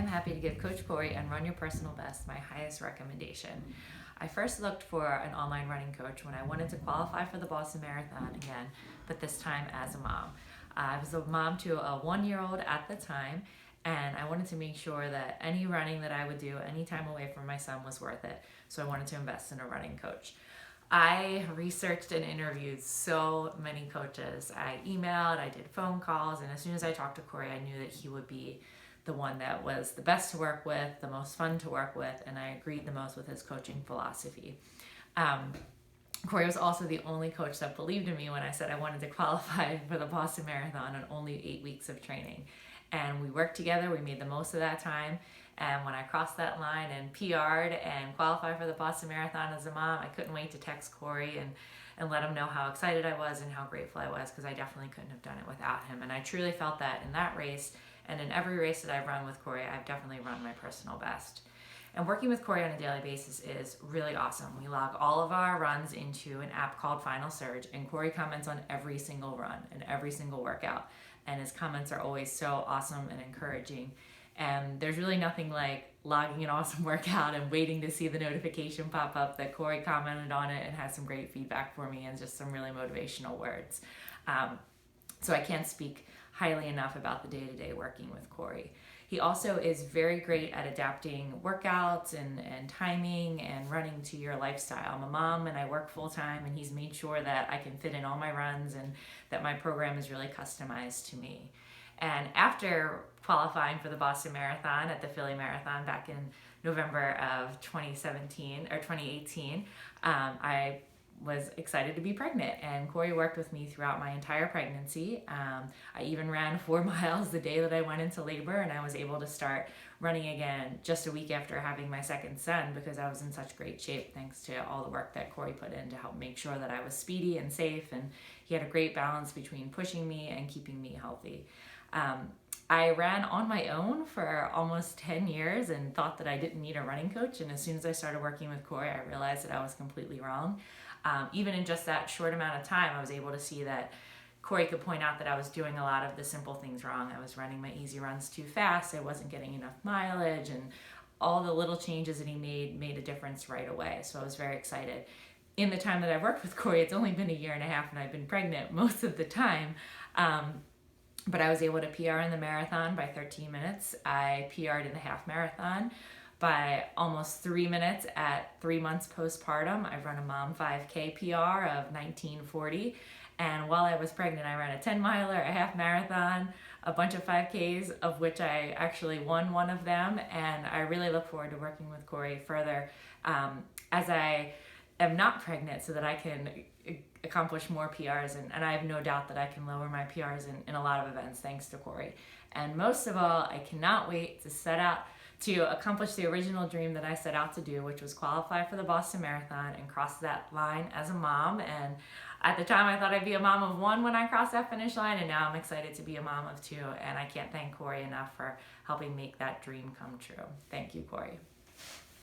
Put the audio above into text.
am happy to give Coach Cory and Run Your Personal Best my highest recommendation. I first looked for an online running coach when I wanted to qualify for the Boston Marathon again, but this time as a mom. I was a mom to a 1-year-old at the time, and I wanted to make sure that any running that I would do any time away from my son was worth it, so I wanted to invest in a running coach. I researched and interviewed so many coaches. I emailed, I did phone calls, and as soon as I talked to Cory, I knew that he would be the one that was the best to work with, the most fun to work with, and I agreed the most with his coaching philosophy. Cory was also the only coach that believed in me when I said I wanted to qualify for the Boston Marathon in only 8 weeks of training. And we worked together, we made the most of that time. And when I crossed that line and PR'd and qualified for the Boston Marathon as a mom, I couldn't wait to text Cory and let him know how excited I was and how grateful I was, because I definitely couldn't have done it without him. And I truly felt that in that race, and in every race that I've run with Cory, I've definitely run my personal best. And working with Cory on a daily basis is really awesome. We log all of our runs into an app called Final Surge, and Cory comments on every single run and every single workout. And his comments are always so awesome and encouraging. And there's really nothing like logging an awesome workout and waiting to see the notification pop up that Cory commented on it and had some great feedback for me and just some really motivational words. So I can't speak highly enough about the day-to-day working with Cory. He also is very great at adapting workouts and timing and running to your lifestyle. I'm a mom and I work full-time, and he's made sure that I can fit in all my runs and that my program is really customized to me. And after qualifying for the Boston Marathon at the Philly Marathon back in November of 2018, I was excited to be pregnant, and Cory worked with me throughout my entire pregnancy. I even ran 4 miles the day that I went into labor, and I was able to start running again just a week after having my second son, because I was in such great shape thanks to all the work that Cory put in to help make sure that I was speedy and safe, and he had a great balance between pushing me and keeping me healthy. I ran on my own for almost 10 years and thought that I didn't need a running coach, and as soon as I started working with Cory, I realized that I was completely wrong. Even in just that short amount of time, I was able to see that Cory could point out that I was doing a lot of the simple things wrong. I was running my easy runs too fast, I wasn't getting enough mileage, and all the little changes that he made a difference right away. So I was very excited. In the time that I've worked with Cory, it's only been 1.5 years and I've been pregnant most of the time. But I was able to PR in the marathon by 13 minutes. I PR'd in the half marathon by almost 3 minutes at 3 months postpartum. I've run a mom 5K PR of 19:40. And while I was pregnant, I ran a 10-miler, a half marathon, a bunch of 5Ks, of which I actually won one of them. And I really look forward to working with Cory further as I am not pregnant, so that I can accomplish more PRs, and I have no doubt that I can lower my PRs in a lot of events thanks to Cory. And most of all, I cannot wait to set out to accomplish the original dream that I set out to do, which was qualify for the Boston Marathon and cross that line as a mom. And at the time, I thought I'd be a mom of 1 when I crossed that finish line, and now I'm excited to be a mom of 2, and I can't thank Cory enough for helping make that dream come true. Thank you, Cory.